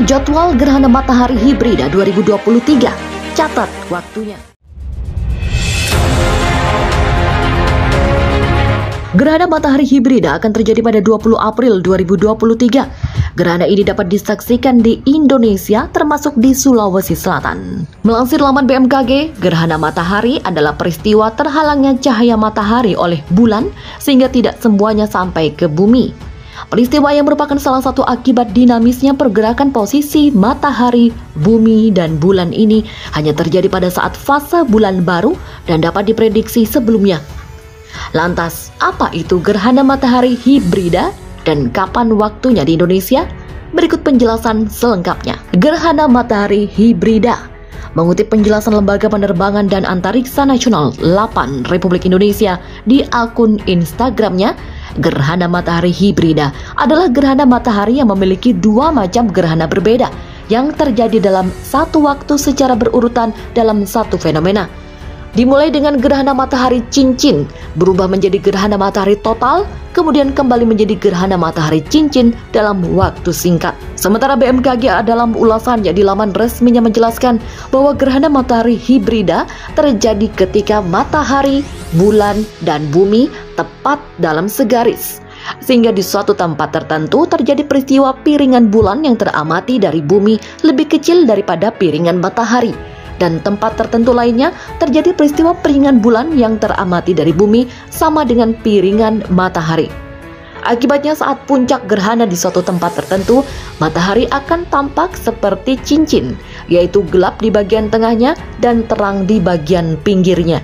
jadwal gerhana matahari hibrida 2023. Catat waktunya. Gerhana matahari hibrida akan terjadi pada 20 April 2023. Gerhana ini dapat disaksikan di Indonesia termasuk di Sulawesi Selatan. Melansir laman BMKG, gerhana matahari adalah peristiwa terhalangnya cahaya matahari oleh bulan sehingga tidak semuanya sampai ke bumi. Peristiwa yang merupakan salah satu akibat dinamisnya pergerakan posisi matahari, bumi, dan bulan ini hanya terjadi pada saat fase bulan baru dan dapat diprediksi sebelumnya. Lantas, apa itu gerhana matahari hibrida dan kapan waktunya di Indonesia? Berikut penjelasan selengkapnya. Gerhana matahari hibrida. Mengutip penjelasan Lembaga Penerbangan dan Antariksa Nasional 8 Republik Indonesia di akun Instagramnya, gerhana matahari hibrida adalah gerhana matahari yang memiliki dua macam gerhana berbeda yang terjadi dalam satu waktu secara berurutan dalam satu fenomena. Dimulai dengan gerhana matahari cincin, berubah menjadi gerhana matahari total, kemudian kembali menjadi gerhana matahari cincin dalam waktu singkat. Sementara BMKG dalam ulasannya di laman resminya menjelaskan bahwa gerhana matahari hibrida terjadi ketika matahari, bulan, dan bumi tepat dalam segaris. Sehingga di suatu tempat tertentu terjadi peristiwa piringan bulan yang teramati dari bumi lebih kecil daripada piringan matahari. Dan tempat tertentu lainnya terjadi peristiwa piringan bulan yang teramati dari bumi sama dengan piringan matahari. Akibatnya saat puncak gerhana di suatu tempat tertentu, matahari akan tampak seperti cincin, yaitu gelap di bagian tengahnya dan terang di bagian pinggirnya.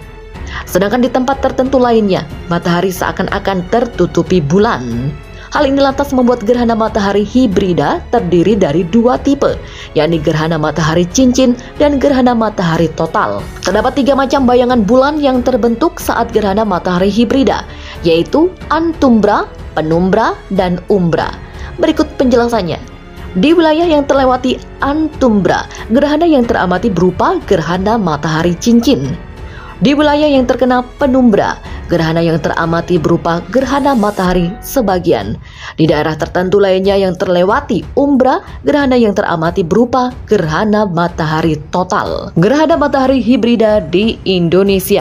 Sedangkan di tempat tertentu lainnya, matahari seakan-akan tertutupi bulan. Hal ini lantas membuat gerhana matahari hibrida terdiri dari dua tipe, yakni gerhana matahari cincin dan gerhana matahari total. Terdapat tiga macam bayangan bulan yang terbentuk saat gerhana matahari hibrida, yaitu antumbra, penumbra, dan umbra. Berikut penjelasannya. Di wilayah yang terlewati antumbra, gerhana yang teramati berupa gerhana matahari cincin. Di wilayah yang terkena penumbra, gerhana yang teramati berupa gerhana matahari sebagian. Di daerah tertentu lainnya yang terlewati umbra, gerhana yang teramati berupa gerhana matahari total. Gerhana matahari hibrida di Indonesia.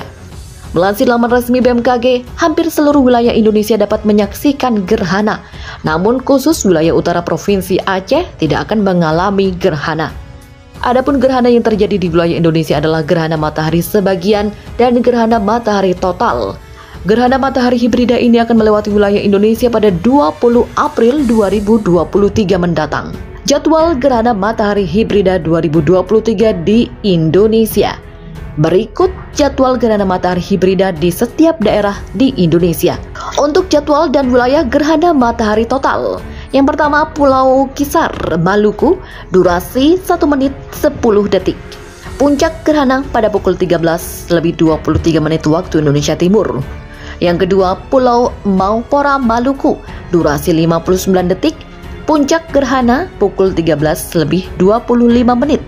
Melansir laman resmi BMKG, hampir seluruh wilayah Indonesia dapat menyaksikan gerhana. Namun khusus wilayah utara Provinsi Aceh tidak akan mengalami gerhana. Adapun gerhana yang terjadi di wilayah Indonesia adalah gerhana matahari sebagian dan gerhana matahari total. Gerhana matahari hibrida ini akan melewati wilayah Indonesia pada 20 April 2023 mendatang. Jadwal gerhana matahari hibrida 2023 di Indonesia. Berikut jadwal gerhana matahari hibrida di setiap daerah di Indonesia. Untuk jadwal dan wilayah gerhana matahari total. Yang pertama, Pulau Kisar, Maluku, durasi 1 menit 10 detik. Puncak gerhana pada pukul 13:23 waktu Indonesia Timur. Yang kedua, Pulau Maupora, Maluku, durasi 59 detik. Puncak gerhana pukul 13:25.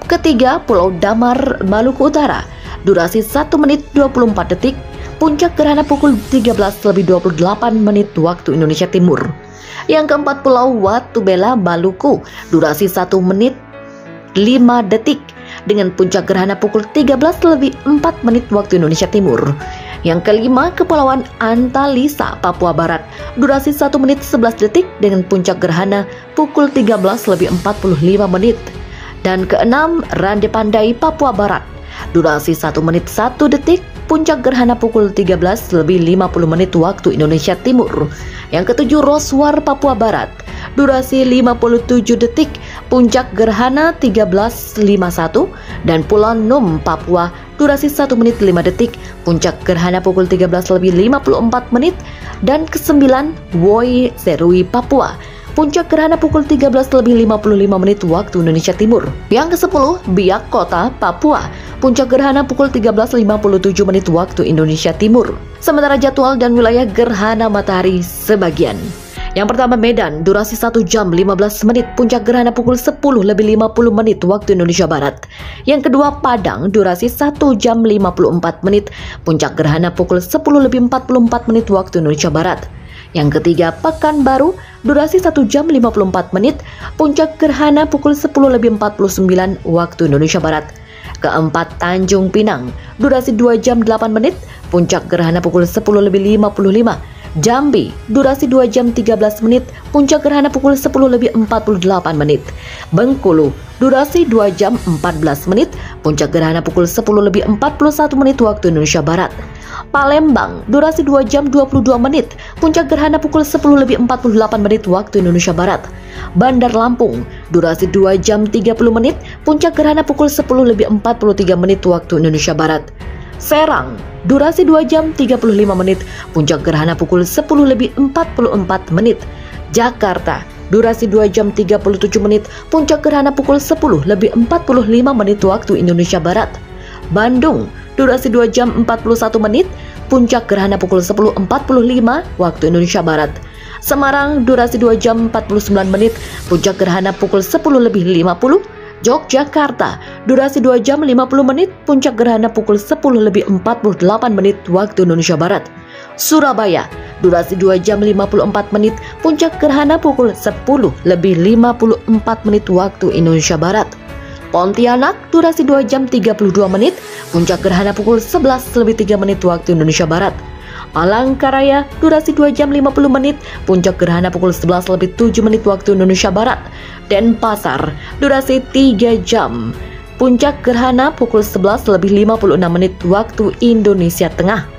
Ketiga, Pulau Damar, Maluku Utara, durasi 1 menit 24 detik. Puncak gerhana pukul 13:28 waktu Indonesia Timur. Yang keempat, Pulau Watubela, Maluku, durasi 1 menit 5 detik dengan puncak gerhana pukul 13:04 waktu Indonesia Timur. Yang kelima, Kepulauan Antalisa, Papua Barat, durasi 1 menit 11 detik dengan puncak gerhana pukul 13:45. Dan keenam, Rande Pandai, Papua Barat, durasi 1 menit 1 detik, puncak gerhana pukul 13:50 waktu Indonesia Timur. Yang ketujuh, Roswar, Papua Barat, durasi 57 detik, puncak gerhana 13:51. Dan Pulau Num, Papua, durasi 1 menit 5 detik, puncak gerhana pukul 13:54. Dan kesembilan, Woi Serui, Papua, puncak gerhana pukul 13:55 waktu Indonesia Timur. Yang ke-10, Biak Kota, Papua, puncak gerhana pukul 13:57 waktu Indonesia Timur. Sementara jadwal dan wilayah gerhana matahari sebagian. Yang pertama, Medan, durasi 1 jam 15 menit, puncak gerhana pukul 10:50 waktu Indonesia Barat. Yang kedua, Padang, durasi 1 jam 54 menit, puncak gerhana pukul 10:44 waktu Indonesia Barat. Yang ketiga, Pekanbaru, durasi 1 jam 54 menit, puncak gerhana pukul 10.49 waktu Indonesia Barat. Keempat, Tanjung Pinang, durasi 2 jam 8 menit, puncak gerhana pukul 10.55. Jambi, durasi 2 jam 13 menit, puncak gerhana pukul 10.48 menit. Bengkulu, durasi 2 jam 14 menit, puncak gerhana pukul 10.41 menit waktu Indonesia Barat. Palembang, durasi 2 jam 22 menit, puncak gerhana pukul 10.48 menit waktu Indonesia Barat. Bandar Lampung, durasi 2 jam 30 menit, puncak gerhana pukul 10.43 menit waktu Indonesia Barat. Serang, durasi 2 jam 35 menit, puncak gerhana pukul 10.44 menit. Jakarta, durasi 2 jam 37 menit, puncak gerhana pukul 10.45 menit waktu Indonesia Barat. Bandung, durasi 2 jam 41 menit, puncak gerhana pukul 10.45 waktu Indonesia Barat. Semarang, durasi 2 jam 49 menit, puncak gerhana pukul 10.50. Yogyakarta, durasi 2 jam 50 menit, puncak gerhana pukul 10.48 menit waktu Indonesia Barat. Surabaya, durasi 2 jam 54 menit, puncak gerhana pukul 10.54 menit waktu Indonesia Barat. Pontianak, durasi 2 jam 32 menit, puncak gerhana pukul 11.03 menit waktu Indonesia Barat. Palangkaraya, durasi 2 jam 50 menit, puncak gerhana pukul 11.07 menit waktu Indonesia Barat. Denpasar, durasi 3 jam, puncak gerhana pukul 11.56 menit waktu Indonesia Tengah.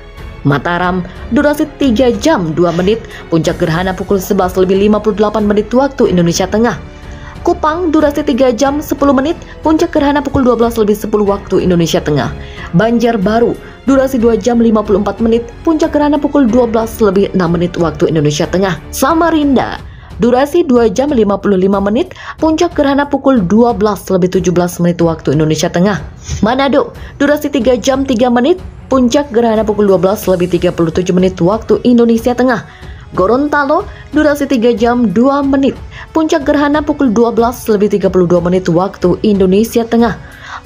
Mataram, durasi 3 jam 2 menit, puncak gerhana pukul 11.58 menit waktu Indonesia Tengah. Kupang, durasi 3 jam 10 menit, puncak gerhana pukul 12.10 waktu Indonesia Tengah. Banjarbaru, durasi 2 jam 54 menit, puncak gerhana pukul 12.06 menit waktu Indonesia Tengah. Samarinda, durasi 2 jam 55 menit, puncak gerhana pukul 12.17 menit waktu Indonesia Tengah. Manado, durasi 3 jam 3 menit, puncak gerhana pukul 12.37 menit waktu Indonesia Tengah. Gorontalo, durasi 3 jam 2 menit, puncak gerhana pukul 12.32 menit waktu Indonesia Tengah.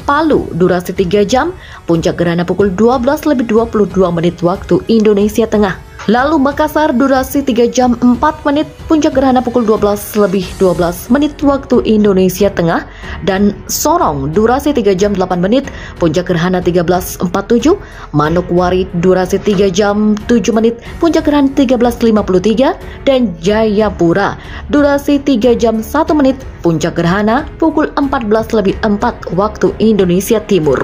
Palu, durasi 3 jam, puncak gerhana pukul 12.22 menit waktu Indonesia Tengah. Lalu Makassar, durasi 3 jam 4 menit, puncak gerhana pukul 12.12 menit waktu Indonesia Tengah. Dan Sorong, durasi 3 jam 8 menit, puncak gerhana 13.47. Manokwari, durasi 3 jam 7 menit, puncak gerhana 13.53. Dan Jayapura, durasi 3 jam 1 menit, puncak gerhana pukul 14.04 waktu Indonesia Timur.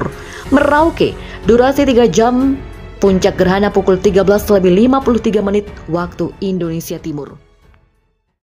Merauke, durasi 3 jam, puncak gerhana pukul 13.53 menit waktu Indonesia Timur.